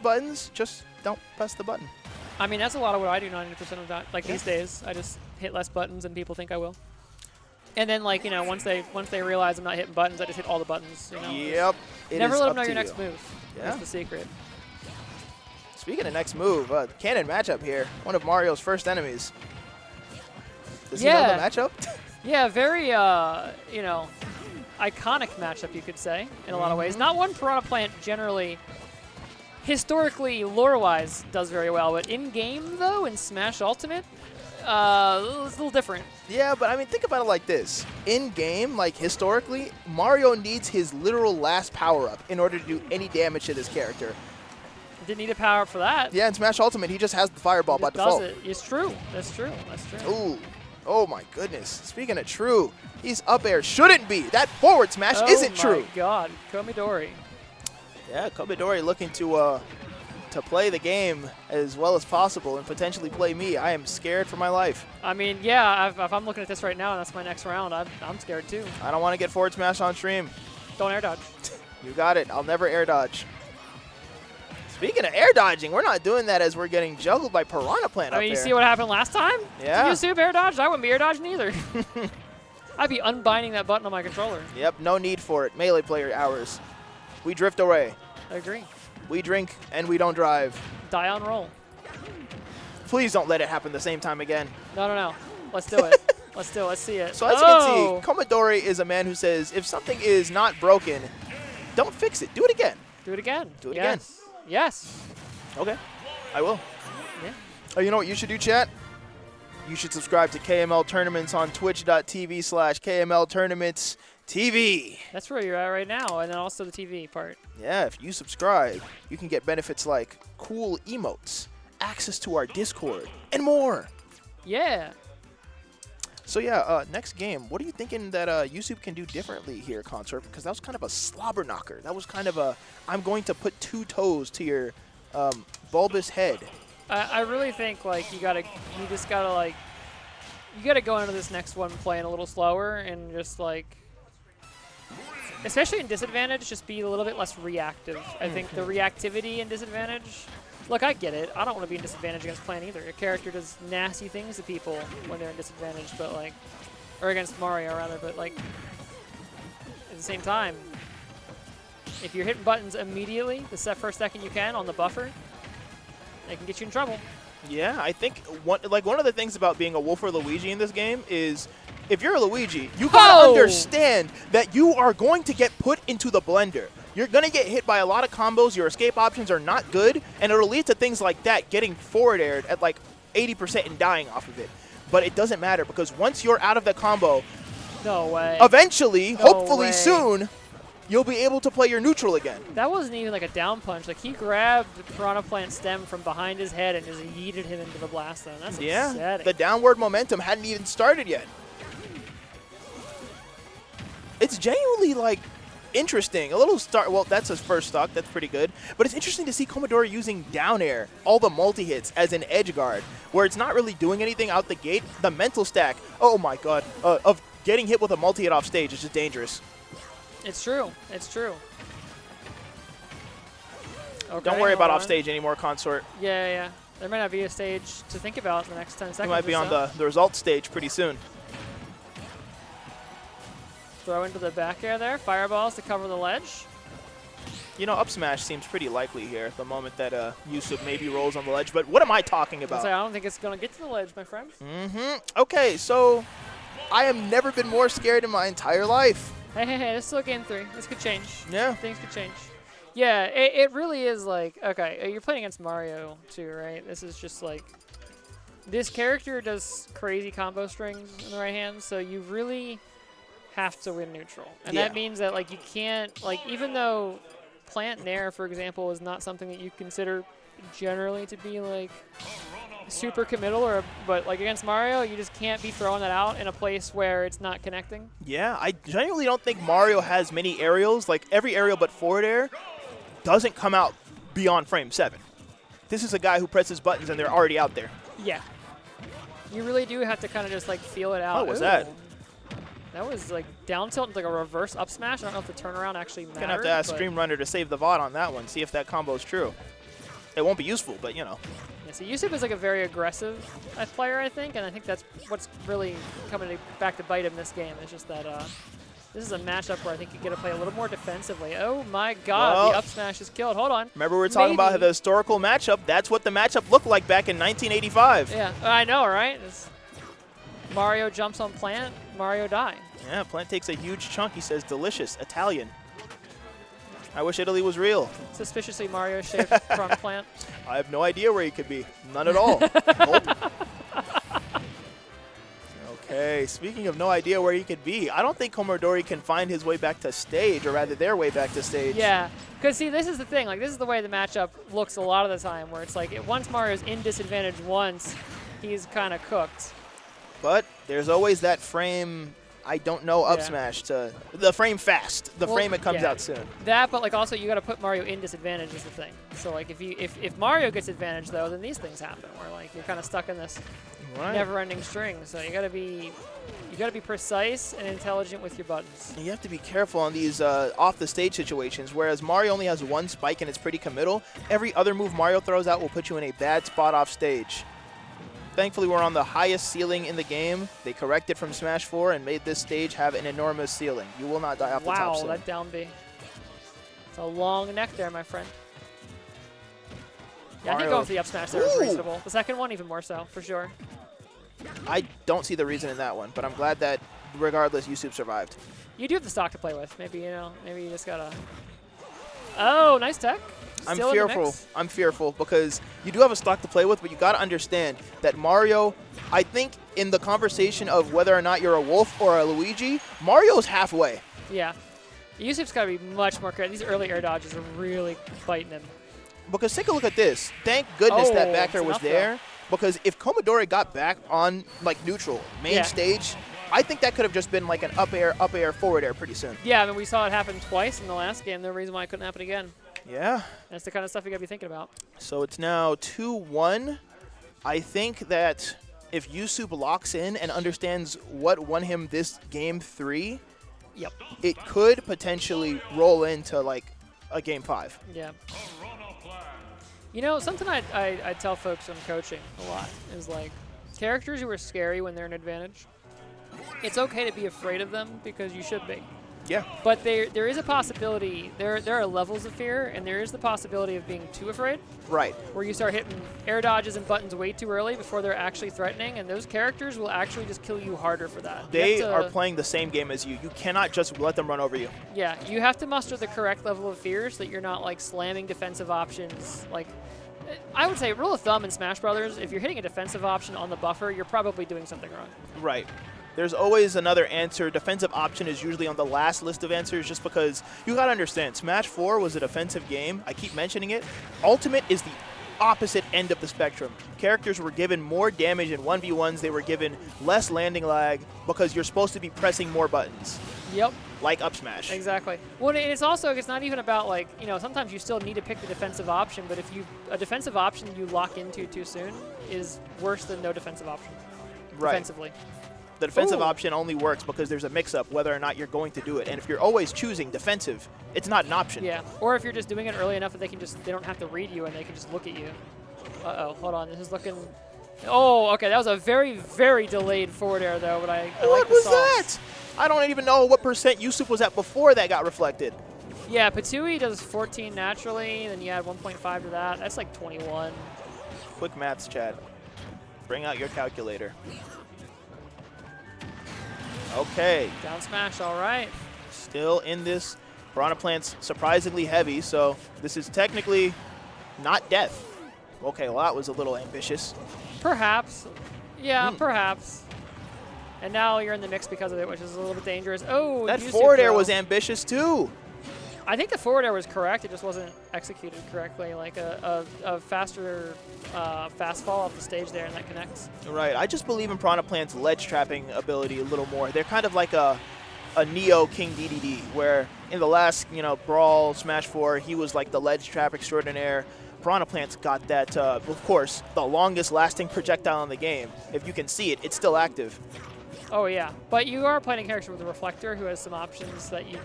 buttons, just don't press the button. I mean, that's a lot of what I do 90% of that. Like these days, I just hit less buttons than people think I will. And then, like, you know, once they realize I'm not hitting buttons, I just hit all the buttons. You know? Yep. Never let them know your next move. Yeah. That's the secret. Speaking of next move, canon matchup here. One of Mario's first enemies. Does he know the matchup? Yeah, very, you know, iconic matchup, you could say, in a lot of ways. Not one Piranha Plant generally, historically, lore-wise, does very well. But in-game, though, in Smash Ultimate, it's a little different. Yeah, but I mean, think about it like this. In-game, like historically, Mario needs his literal last power-up in order to do any damage to this character. Didn't need a power-up for that. Yeah, in Smash Ultimate, he just has the fireball by default. Does it. It's true. That's true. That's true. Ooh. Oh, my goodness. Speaking of true, he's up air. Shouldn't be. That forward smash isn't true. Oh, my God. Komidori. Yeah, Komidori looking to play the game as well as possible and potentially play me. I am scared for my life. I mean, yeah, if I'm looking at this right now and that's my next round, I'm scared too. I don't want to get forward smash on stream. Don't air dodge. You got it. I'll never air dodge. Speaking of air dodging, we're not doing that as we're getting juggled by Piranha Plant I mean, you see what happened last time? Yeah. Yousoup air dodged? I wouldn't be air dodging either. I'd be unbinding that button on my controller. Yep, no need for it. Melee player hours. We drift away. I agree. We drink and we don't drive. Die on roll. Please don't let it happen the same time again. No. Let's do it. Let's do it. Let's see it. So as you can see, Komidori is a man who says, if something is not broken, don't fix it. Do it again. Do it again. Do it again. Yes. Okay. I will. Yeah. Oh, you know what you should do, chat? You should subscribe to KML Tournaments on twitch.tv/KML Tournaments TV. That's where you're at right now, and then also the TV part. Yeah, if you subscribe, you can get benefits like cool emotes, access to our Discord, and more. Yeah. So yeah, next game, what are you thinking that Yousoup can do differently here, Consort? Because that was kind of a slobber knocker. That was kind of a, I'm going to put 2 toes to your bulbous head. I really think like you gotta go into this next one playing a little slower and just like, especially in disadvantage, just be a little bit less reactive. I think the reactivity in disadvantage. Look, I get it. I don't want to be in disadvantage against Plant either. Your character does nasty things to people when they're in disadvantage, but like, or against Mario rather. But like, at the same time, if you're hitting buttons immediately, the first second you can on the buffer, they can get you in trouble. Yeah, I think one of the things about being a Wolf or Luigi in this game is, if you're a Luigi, you gotta understand that you are going to get put into the blender. You're going to get hit by a lot of combos. Your escape options are not good, and it'll lead to things like that, getting forward aired at like 80% and dying off of it. But it doesn't matter, because once you're out of the combo, no way. Eventually, hopefully soon, you'll be able to play your neutral again. That wasn't even like a down punch. Like, he grabbed the Piranha Plant stem from behind his head and just yeeted him into the blast zone. That's upsetting. The downward momentum hadn't even started yet. It's genuinely like interesting. A little start. Well, that's his first stock. That's pretty good. But it's interesting to see Komidori using down air, all the multi-hits, as an edge guard, where it's not really doing anything out the gate. The mental stack, oh my god, of getting hit with a multi-hit off stage is just dangerous. It's true. It's true. Okay, don't worry about off stage anymore, Consort. Yeah. There might not be a stage to think about in the next 10 seconds. You might be on the results stage pretty soon. Throw into the back air there. Fireballs to cover the ledge. You know, up smash seems pretty likely here the moment that Yousoup maybe rolls on the ledge. But what am I talking about? I don't think it's going to get to the ledge, my friend. Okay, so I have never been more scared in my entire life. Hey, this is still game 3. This could change. Yeah. Things could change. Yeah, it really is like, okay, you're playing against Mario too, right? This is just like, this character does crazy combo strings in the right hand, so you really have to win neutral. And that means that like you can't, like, even though Plant Nair, for example, is not something that you consider generally to be like super committal, but like against Mario, you just can't be throwing that out in a place where it's not connecting. Yeah, I genuinely don't think Mario has many aerials. Like, every aerial but forward air doesn't come out beyond frame 7. This is a guy who presses buttons and they're already out there. Yeah. You really do have to kind of just like feel it out. What was that? That was like down tilt, like a reverse up smash. I don't know if the turnaround actually mattered. Gonna have to ask Stream Runner to save the VOD on that one, see if that combo's true. It won't be useful, but you know. Yeah, so Yousoup is like a very aggressive player, I think, and I think that's what's really coming back to bite him this game. It's just that this is a matchup where I think you get to play a little more defensively. Oh my God, well, the up smash is killed. Hold on. Remember we were talking about the historical matchup? That's what the matchup looked like back in 1985. Yeah, I know, right? Mario jumps on Plant, Mario die. Yeah, Plant takes a huge chunk. He says, delicious, Italian. I wish Italy was real. Suspiciously Mario shaped from Plant. I have no idea where he could be. None at all. Nope. Okay, speaking of no idea where he could be, I don't think Komidori can find his way back to stage, or rather their way back to stage. Yeah, because see, this is the thing. Like, this is the way the matchup looks a lot of the time, where it's like once Mario's in disadvantage once, he's kind of cooked. But there's always that frame, I don't know, up smash to the frame fast. The frame it comes out soon. That, but like also you got to put Mario in disadvantage is the thing. So like if Mario gets advantage though, then these things happen where like you're kind of stuck in this never-ending string. So you got to be precise and intelligent with your buttons. And you have to be careful on these off-the-stage situations. Whereas Mario only has one spike and it's pretty committal, every other move Mario throws out will put you in a bad spot off stage. Thankfully, we're on the highest ceiling in the game. They corrected from Smash 4 and made this stage have an enormous ceiling. You will not die off the top. Wow, that down B. It's a long neck there, my friend. Yeah, I think going for the up smash there is reasonable. The second one, even more so, for sure. I don't see the reason in that one, but I'm glad that, regardless, Yousoup survived. You do have the stock to play with. Maybe, maybe you just gotta... Oh, nice tech. Still I'm fearful because you do have a stock to play with, but you got to understand that Mario, I think in the conversation of whether or not you're a Wolf or a Luigi, Mario's halfway. Yeah. Yousup's got to be much more creative. These early air dodges are really biting him. Because take a look at this. Thank goodness that back air was there. Because if Komidori got back on like neutral, main stage, I think that could have just been like an up air, forward air pretty soon. Yeah, I mean, we saw it happen twice in the last game. No reason why it couldn't happen again. Yeah. That's the kind of stuff you got to be thinking about. So it's now 2-1. I think that if Yousoup locks in and understands what won him this game 3, it could potentially roll into like a game 5. Yeah. You know, something I tell folks I'm coaching a lot is like characters who are scary when they're an advantage, it's okay to be afraid of them because you should be. Yeah. But there is a possibility, there are levels of fear, and there is the possibility of being too afraid. Right. Where you start hitting air dodges and buttons way too early before they're actually threatening, and those characters will actually just kill you harder for that. They are playing the same game as you. You cannot just let them run over you. Yeah, you have to muster the correct level of fear so that you're not like slamming defensive options. Like, I would say rule of thumb in Smash Brothers, if you're hitting a defensive option on the buffer, you're probably doing something wrong. Right. There's always another answer. Defensive option is usually on the last list of answers just because you got to understand, Smash 4 was a defensive game. I keep mentioning it. Ultimate is the opposite end of the spectrum. Characters were given more damage in 1v1s. They were given less landing lag because you're supposed to be pressing more buttons. Yep. Like up smash. Exactly. Well, it's also, it's not even about like, sometimes you still need to pick the defensive option, but if a defensive option you lock into too soon is worse than no defensive option. Right. Defensively. The defensive option only works because there's a mix-up whether or not you're going to do it. And if you're always choosing defensive, it's not an option. Yeah, or if you're just doing it early enough that they don't have to read you and they can just look at you. Uh-oh, hold on, this is looking... Oh, okay, that was a very, very delayed forward air, though, but I like the sauce. What was that? I don't even know what percent Yousoup was at before that got reflected. Yeah, Patui does 14 naturally, then you add 1.5 to that. That's like 21. Quick maths, Chad. Bring out your calculator. Okay. Down smash, all right. Still in this. Piranha Plant's surprisingly heavy, so this is technically not death. Okay, well, that was a little ambitious. Perhaps. Yeah, perhaps. And now you're in the mix because of it, which is a little bit dangerous. Oh, that forward air was ambitious, too. I think the forward air was correct. It just wasn't executed correctly. Like a faster fast fall off the stage there, and that connects. Right. I just believe in Piranha Plant's ledge trapping ability a little more. They're kind of like a Neo King DDD, where in the last Brawl Smash 4, he was like the ledge trap extraordinaire. Piranha Plant's got that, of course, the longest lasting projectile in the game. If you can see it, it's still active. Oh, yeah. But you are playing a character with a reflector who has some options that you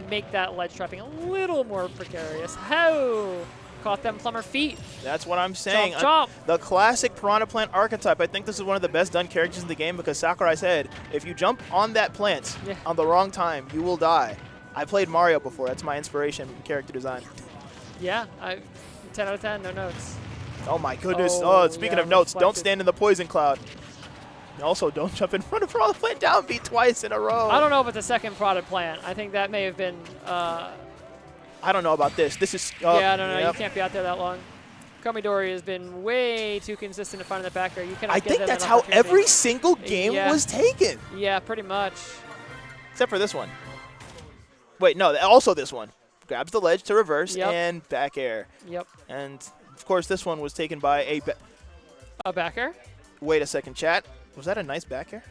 make that ledge trapping a little more precarious. How? Caught them plumber feet. That's what I'm saying. Chomp, chomp. The classic Piranha Plant archetype. I think this is one of the best done characters in the game because Sakurai said, if you jump on that plant on the wrong time, you will die. I played Mario before. That's my inspiration in character design. Yeah, 10 out of 10, no notes. Oh my goodness. Oh, Speaking yeah, of notes, don't reflected. stand in the poison cloud. And also, don't jump in front of Piranha Plant down beat twice in a row. I don't know about the second product plant. I think that may have been. I don't know about this. This is. Yeah, no, you can't be out there that long. Komidori has been way too consistent in finding the back air. You cannot I give think them that's an how opportunity. every single game was taken. Yeah, pretty much. Except for this one. Wait, no, also this one. Grabs the ledge to reverse and back air. Yep. And, of course, this one was taken by a... A back air? Wait a second, chat. Was that a nice back air?